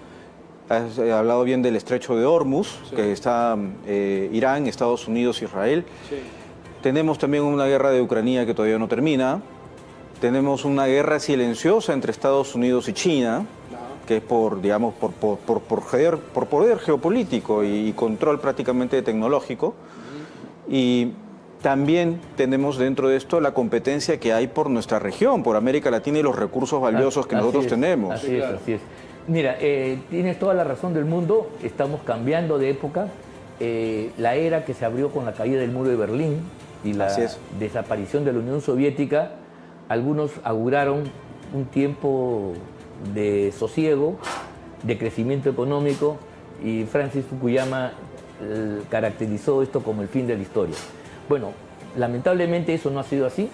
Has hablado bien del estrecho de Hormuz, que está Irán, Estados Unidos, Israel.
Sí.
Tenemos también una guerra de Ucrania que todavía no termina. Tenemos una guerra silenciosa entre Estados Unidos y China, que es por, digamos, por poder geopolítico y control prácticamente tecnológico. Y también tenemos dentro de esto la competencia que hay por nuestra región, por América Latina y los recursos valiosos que nosotros tenemos.
Así es, así es. Mira, tienes toda la razón del mundo, estamos cambiando de época. La era que se abrió con la caída del muro de Berlín y la desaparición de la Unión Soviética, algunos auguraron un tiempo de sosiego, de crecimiento económico, y Francis Fukuyama caracterizó esto como el fin de la historia. Bueno, lamentablemente eso no ha sido así.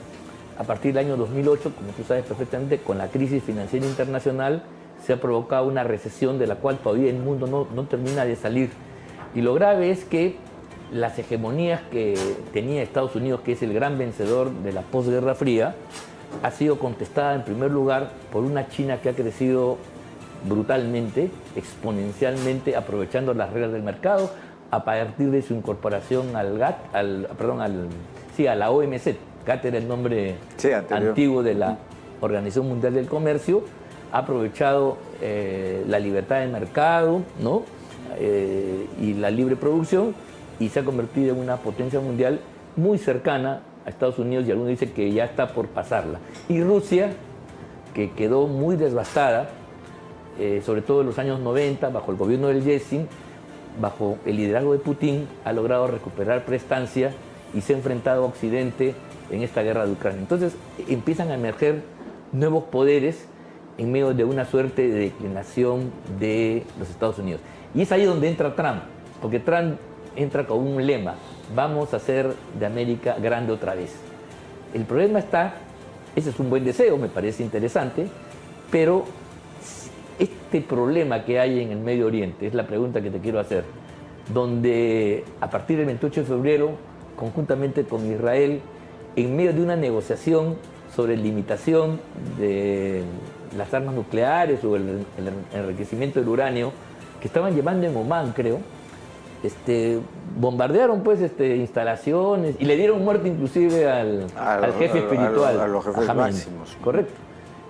A partir del año 2008, como tú sabes perfectamente, con la crisis financiera internacional se ha provocado una recesión de la cual todavía el mundo no termina de salir. Y lo grave es que las hegemonías que tenía Estados Unidos, que es el gran vencedor de la posguerra fría, ha sido contestada en primer lugar por una China que ha crecido brutalmente, exponencialmente, aprovechando las reglas del mercado a partir de su incorporación al GATT, a la OMC. GATT era el nombre antiguo de la Organización Mundial del Comercio. Ha aprovechado la libertad de mercado, ¿no? Y la libre producción y se ha convertido en una potencia mundial muy cercana a Estados Unidos, y algunos dicen que ya está por pasarla. Y Rusia, que quedó muy devastada, sobre todo en los años 90, bajo el gobierno del Yeltsin, bajo el liderazgo de Putin, ha logrado recuperar prestancia y se ha enfrentado a Occidente en esta guerra de Ucrania. Entonces empiezan a emerger nuevos poderes en medio de una suerte de declinación de los Estados Unidos. Y es ahí donde entra Trump, porque Trump entra con un lema: vamos a hacer de América grande otra vez. El problema está, ese es un buen deseo, me parece interesante, pero este problema que hay en el Medio Oriente, es la pregunta que te quiero hacer, donde a partir del 28 de febrero, conjuntamente con Israel, en medio de una negociación sobre limitación de las armas nucleares o el enriquecimiento del uranio, que estaban llevando en Omán, creo, bombardearon pues instalaciones y le dieron muerte inclusive al jefe espiritual,
a los jefes
Khamenei.
máximos.
Correcto.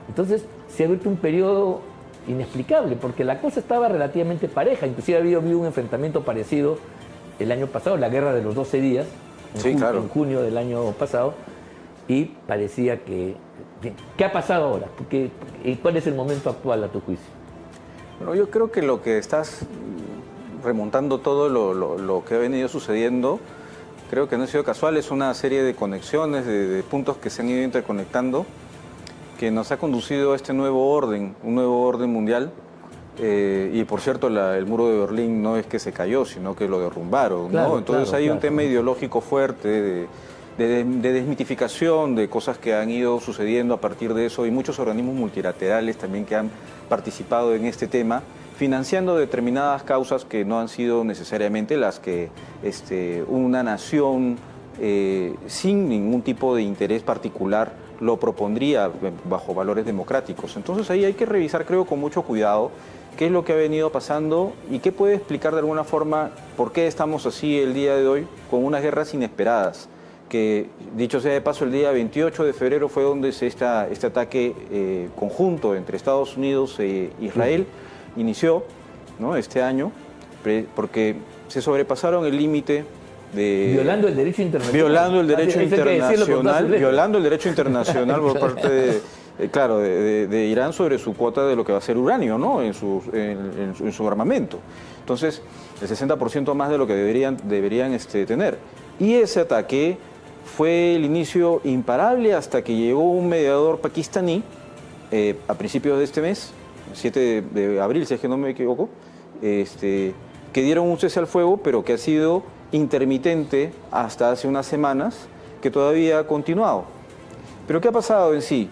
Entonces se ha abierto un periodo inexplicable, porque la cosa estaba relativamente pareja. Inclusive había habido un enfrentamiento parecido el año pasado, la guerra de los 12 días, en junio del año pasado, y parecía que... ¿Qué ha pasado ahora? ¿Cuál es el momento actual a tu juicio?
Bueno, yo creo que lo que estás remontando todo lo que ha venido sucediendo, creo que no ha sido casual, es una serie de conexiones, de puntos que se han ido interconectando, que nos ha conducido a este nuevo orden, un nuevo orden mundial. Y por cierto, el muro de Berlín no es que se cayó, sino que lo derrumbaron,
claro,
¿no? Entonces
claro,
hay un
claro.
tema ideológico fuerte de desmitificación de cosas que han ido sucediendo a partir de eso, y muchos organismos multilaterales también que han participado en este tema, financiando determinadas causas que no han sido necesariamente las que una nación sin ningún tipo de interés particular lo propondría bajo valores democráticos. Entonces ahí hay que revisar, creo, con mucho cuidado qué es lo que ha venido pasando y qué puede explicar de alguna forma por qué estamos así el día de hoy con unas guerras inesperadas, que dicho sea de paso, el día 28 de febrero fue donde este ataque conjunto entre Estados Unidos e Israel inició, ¿no? Este año, porque se sobrepasaron el límite
violando el derecho internacional.
Violando el derecho internacional por parte de Irán sobre su cuota de lo que va a ser uranio, ¿no? en su armamento. Entonces, el 60% más de lo que deberían tener. Y ese ataque fue el inicio imparable hasta que llegó un mediador pakistaní a principios de este mes, 7 de abril, si es que no me equivoco, que dieron un cese al fuego, pero que ha sido intermitente hasta hace unas semanas, que todavía ha continuado. Pero ¿qué ha pasado en sí?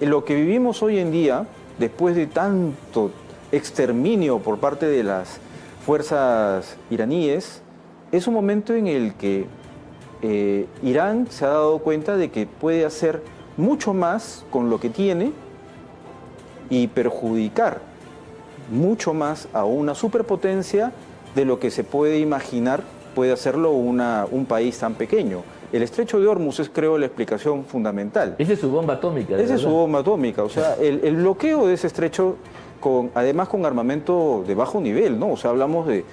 En lo que vivimos hoy en día, después de tanto exterminio por parte de las fuerzas iraníes, es un momento en el que Irán se ha dado cuenta de que puede hacer mucho más con lo que tiene y perjudicar mucho más a una superpotencia de lo que se puede imaginar puede hacerlo un país tan pequeño. El estrecho de Hormuz es, creo, la explicación fundamental.
Esa es su bomba atómica.
Esa es su bomba atómica. O sea, el bloqueo de ese estrecho, además con armamento de bajo nivel, ¿no? O sea, hablamos de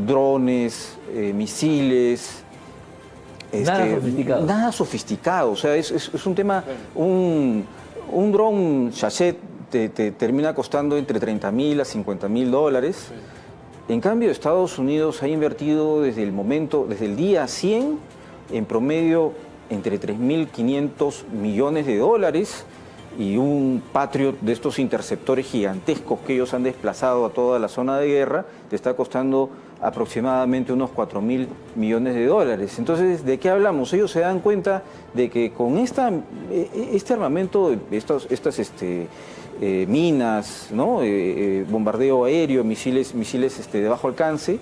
drones, misiles.
Nada sofisticado.
Nada sofisticado. O sea, es un tema. Un dron Shahshed te termina costando entre $30.000 a $50.000. Sí. En cambio, Estados Unidos ha invertido desde el día 100, en promedio entre $3.500 millones, y un Patriot de estos interceptores gigantescos que ellos han desplazado a toda la zona de guerra, te está costando aproximadamente unos $4.000 millones. Entonces, ¿de qué hablamos? Ellos se dan cuenta de que con este armamento, estas minas, ¿no? Bombardeo aéreo, misiles de bajo alcance,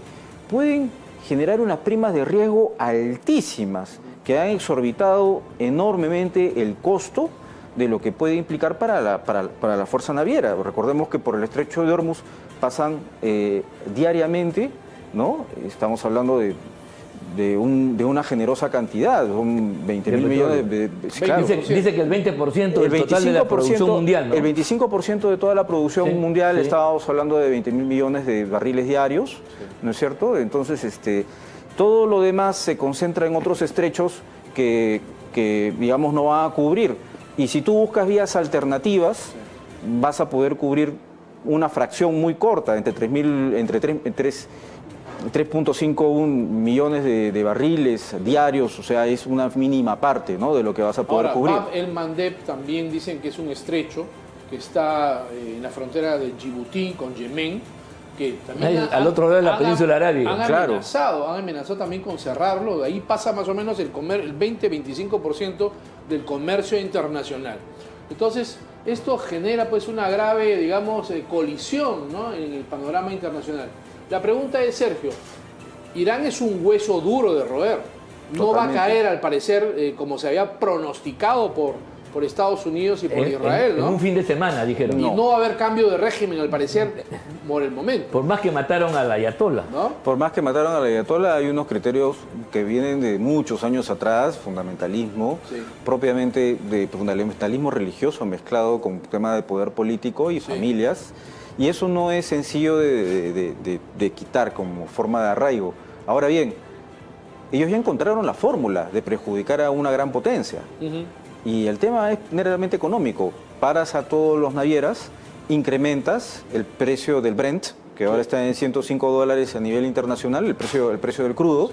pueden generar unas primas de riesgo altísimas que han exorbitado enormemente el costo de lo que puede implicar para la fuerza naviera. Recordemos que por el estrecho de Hormuz pasan diariamente, ¿no? Estamos hablando de una generosa cantidad, son 20.000 millones. Claro,
dice que el 20% del total de la producción mundial, ¿no?
El 25% de toda la producción mundial, estábamos hablando de 20.000 millones de barriles diarios, ¿no es cierto? Entonces, Todo lo demás se concentra en otros estrechos que digamos, no van a cubrir. Y si tú buscas vías alternativas, vas a poder cubrir una fracción muy corta, entre 3.51 millones de barriles diarios, o sea, es una mínima parte, ¿no?, de lo que vas a poder cubrir.
Bab el Mandeb también dicen que es un estrecho que está en la frontera de Djibouti con Yemen, que también
al otro lado de la península arábiga.
Han amenazado también con cerrarlo. De ahí pasa más o menos el 20-25% del comercio internacional. Entonces, esto genera pues una grave, digamos, colisión, ¿no?, en el panorama internacional. La pregunta es, Sergio, Irán es un hueso duro de roer. No
Totalmente.
va a caer, al parecer, como se había pronosticado por Estados Unidos y por Israel, ¿no?
En un fin de semana, dijeron.
Y no va a haber cambio de régimen, al parecer, por el momento.
Por más que mataron al ayatollah.
¿No?
Por más que mataron al ayatollah, hay unos criterios que vienen de muchos años atrás, fundamentalismo, propiamente de fundamentalismo religioso mezclado con tema de poder político y familias, y eso no es sencillo de quitar como forma de arraigo. Ahora bien, ellos ya encontraron la fórmula de perjudicar a una gran potencia. Y el tema es netamente económico. Paras a todos los navieras, incrementas el precio del Brent, que ahora está en $105 a nivel internacional, el precio del crudo,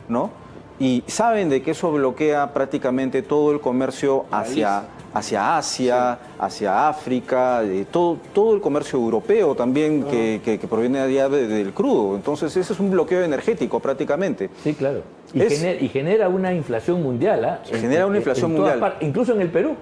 ¿no? Y saben de que eso bloquea prácticamente todo el comercio hacia Asia, hacia África, todo el comercio europeo también que proviene allá del crudo. Entonces ese es un bloqueo energético prácticamente.
Sí, claro. Y genera una inflación mundial.
Genera una inflación mundial.
Incluso en el Perú.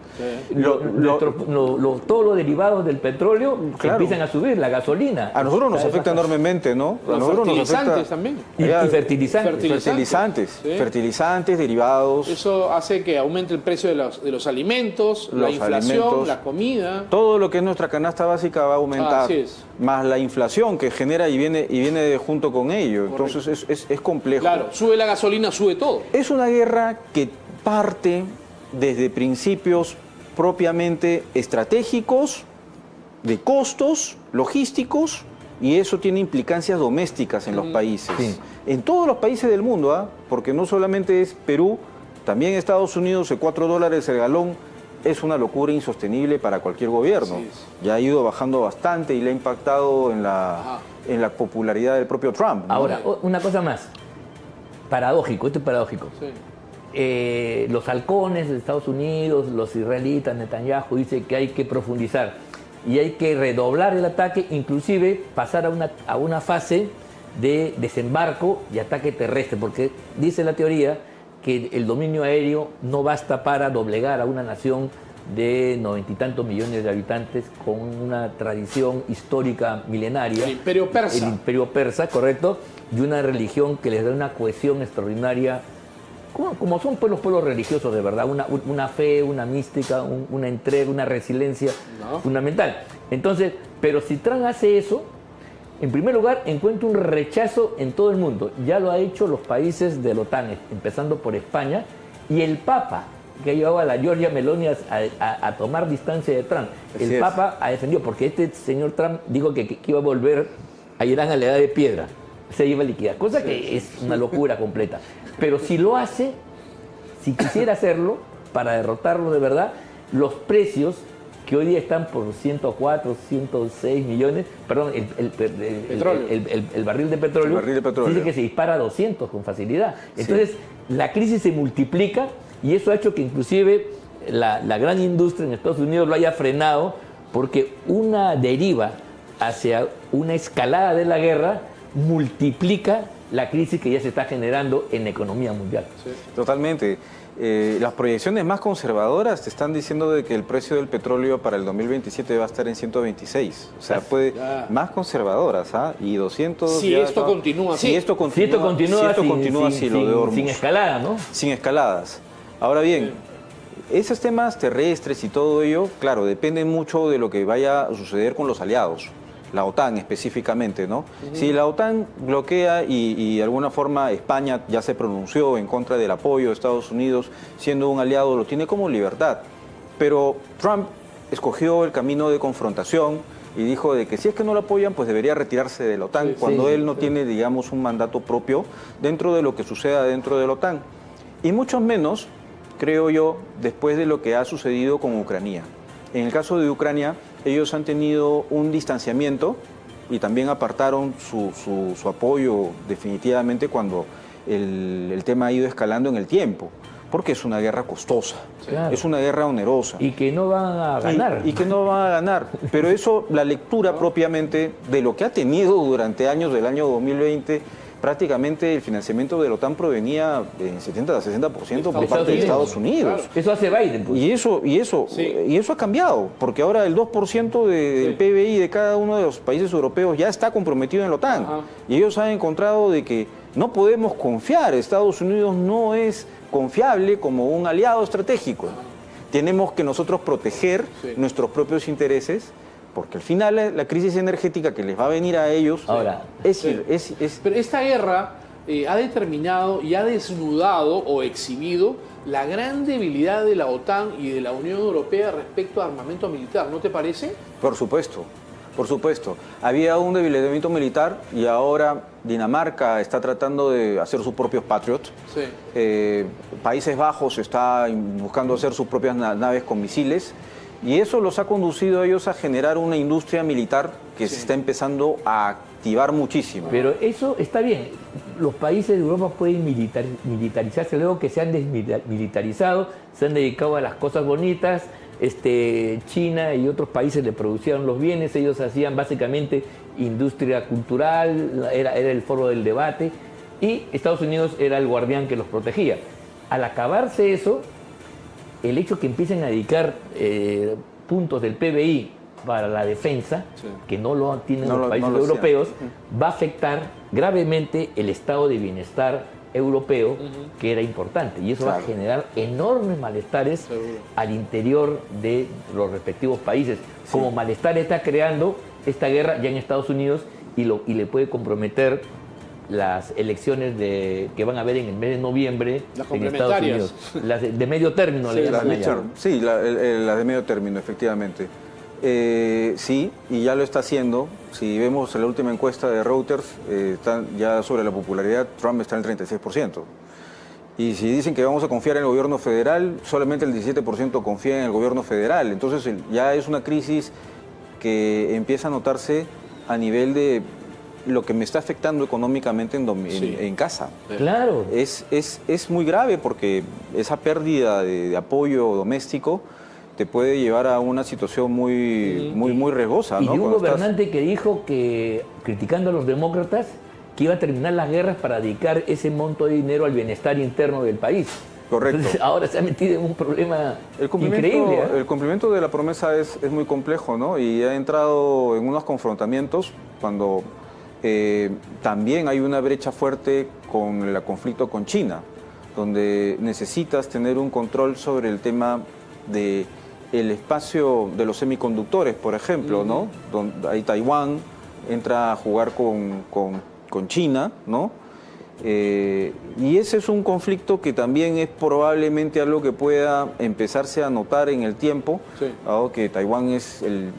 Todos los derivados del petróleo empiezan a subir, la gasolina.
A nosotros nos afecta enormemente, ¿no? A nosotros
fertilizantes también.
Y fertilizantes.
Fertilizantes, derivados.
Eso hace que aumente el precio de los alimentos, la inflación, la comida.
Todo lo que es nuestra canasta básica va a aumentar.
Así es.
Más la inflación que genera y viene junto con ello.
Correcto.
Entonces es complejo.
Claro, sube la gasolina, sube todo.
Es una guerra que parte desde principios propiamente estratégicos, de costos, logísticos, y eso tiene implicancias domésticas en los países.
Sí.
En todos los países del mundo, porque no solamente es Perú, también Estados Unidos, de $4 el galón, es una locura insostenible para cualquier gobierno. Ya ha ido bajando bastante y le ha impactado en la popularidad del propio Trump, ¿no?
Ahora, una cosa más. Paradójico, esto es paradójico. Los halcones de Estados Unidos, los israelitas, Netanyahu, dice que hay que profundizar y hay que redoblar el ataque, inclusive pasar a una fase de desembarco y ataque terrestre, porque dice la teoría que el dominio aéreo no basta para doblegar a una nación de 90 y tantos millones de habitantes con una tradición histórica milenaria.
El Imperio Persa.
El Imperio Persa, correcto, y una religión que les da una cohesión extraordinaria, como son pues los pueblos religiosos de verdad, una fe, una mística, una entrega, una resiliencia fundamental. Entonces, pero si Trump hace eso, en primer lugar, encuentra un rechazo en todo el mundo. Ya lo ha hecho los países de la OTAN, empezando por España, y el Papa, que ha llevado a la Giorgia Meloni a tomar distancia de Trump. El Papa ha defendido, porque este señor Trump dijo que iba a volver a Irán a la edad de piedra, se iba a liquidar, cosa que es una locura completa. Pero si lo hace, si quisiera hacerlo, para derrotarlo de verdad, los precios que hoy día están por 104, 106 millones, perdón, el barril de petróleo, dice que se dispara a 200 con facilidad. Entonces, la crisis se multiplica y eso ha hecho que inclusive la gran industria en Estados Unidos lo haya frenado, porque una deriva hacia una escalada de la guerra multiplica la crisis que ya se está generando en la economía mundial.
Totalmente. Las proyecciones más conservadoras te están diciendo de que el precio del petróleo para el 2027 va a estar en 126. O sea, más conservadoras, y 200...
Si esto continúa así.
Si esto continúa así, lo de Hormuz.
Sin escalada, ¿no?
Sin escaladas. Ahora bien, esos temas terrestres y todo ello, claro, dependen mucho de lo que vaya a suceder con los aliados. La OTAN específicamente, ¿no? Si la OTAN bloquea y de alguna forma España ya se pronunció en contra del apoyo de Estados Unidos, siendo un aliado, lo tiene como libertad. Pero Trump escogió el camino de confrontación y dijo de que si es que no lo apoyan, pues debería retirarse de la OTAN, cuando él no tiene, digamos, un mandato propio dentro de lo que suceda dentro de la OTAN. Y mucho menos, creo yo, después de lo que ha sucedido con Ucrania. En el caso de Ucrania, ellos han tenido un distanciamiento y también apartaron su apoyo definitivamente cuando el tema ha ido escalando en el tiempo, porque es una guerra costosa, es una guerra onerosa.
Y que no van a ganar.
Y que no van a ganar. Pero eso, la lectura propiamente de lo que ha tenido durante años del año 2020, prácticamente el financiamiento de la OTAN provenía en 70 a 60% por parte de Estados Unidos.
Claro. Eso hace Biden. Pues.
Y eso ha cambiado, porque ahora el 2% del PBI de cada uno de los países europeos ya está comprometido en la OTAN. Y ellos han encontrado de que no podemos confiar, Estados Unidos no es confiable como un aliado estratégico. Tenemos que nosotros proteger nuestros propios intereses, porque al final la crisis energética que les va a venir a ellos
Pero esta guerra ha determinado y ha desnudado o exhibido la gran debilidad de la OTAN y de la Unión Europea respecto a armamento militar, ¿no te parece?
Por supuesto, por supuesto. Había un debilitamiento militar y ahora Dinamarca está tratando de hacer sus propios Patriot. Países Bajos está buscando hacer sus propias naves con misiles. Y eso los ha conducido a ellos a generar una industria militar que se está empezando a activar muchísimo.
Pero eso está bien. Los países de Europa pueden militarizarse luego que se han desmilitarizado, se han dedicado a las cosas bonitas. China y otros países le producían los bienes, ellos hacían básicamente industria cultural, era el foro del debate, y Estados Unidos era el guardián que los protegía. Al acabarse eso, el hecho que empiecen a dedicar puntos del PBI para la defensa, que no lo tienen los países europeos, va a afectar gravemente el estado de bienestar europeo, que era importante. Y eso va a generar enormes malestares al interior de los respectivos países. Como malestar está creando esta guerra ya en Estados Unidos y le puede comprometer las elecciones que van a haber en el mes de noviembre en Estados Unidos. Las de medio término.
Las de medio término, efectivamente. Sí, y ya lo está haciendo. Si vemos la última encuesta de Reuters, ya sobre la popularidad, Trump está en el 36%. Y si dicen que vamos a confiar en el gobierno federal, solamente el 17% confía en el gobierno federal. Entonces ya es una crisis que empieza a notarse a nivel de lo que me está afectando económicamente en casa.
Claro.
Es muy grave porque esa pérdida de apoyo doméstico te puede llevar a una situación muy riesgosa.
Y
¿no?
de un gobernante que dijo que, criticando a los demócratas, que iba a terminar las guerras para dedicar ese monto de dinero al bienestar interno del país.
Correcto.
Entonces, ahora se ha metido en un problema increíble.
El cumplimiento de la promesa es muy complejo, ¿no? Y ha entrado en unos confrontamientos cuando también hay una brecha fuerte con el conflicto con China, donde necesitas tener un control sobre el tema de el espacio de los semiconductores, por ejemplo, ¿no? Donde ahí Taiwán entra a jugar con China, ¿no? Y ese es un conflicto que también es probablemente algo que pueda empezarse a notar en el tiempo, dado que Taiwán es el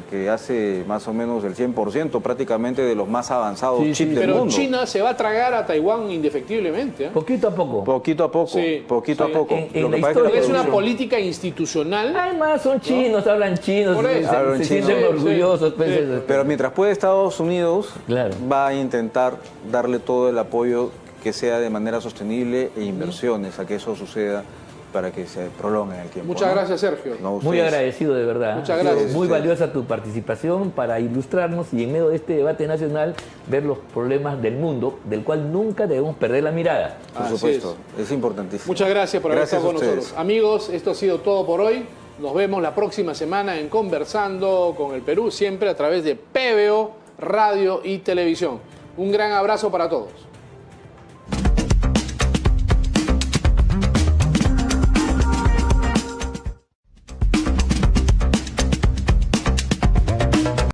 que hace más o menos el 100% prácticamente de los más avanzados chips del mundo.
Pero China se va a tragar a Taiwán indefectiblemente.
Poquito a poco.
Poquito a poco, poquito a poco.
Lo que pasa es una política institucional.
Además son chinos, ¿no? Hablan chinos, se sienten orgullosos.
Pero mientras puede Estados Unidos, va a intentar darle todo el apoyo que sea de manera sostenible e inversiones a que eso suceda para que se prolongue en el tiempo.
Muchas gracias, Sergio.
Muy agradecido, de verdad.
Muchas gracias.
Muy valiosa tu participación para ilustrarnos y en medio de este debate nacional ver los problemas del mundo, del cual nunca debemos perder la mirada.
Por supuesto, es importantísimo.
Muchas gracias por haber estado con nosotros. Amigos, esto ha sido todo por hoy. Nos vemos la próxima semana en Conversando con el Perú, siempre a través de PBO, Radio y Televisión. Un gran abrazo para todos.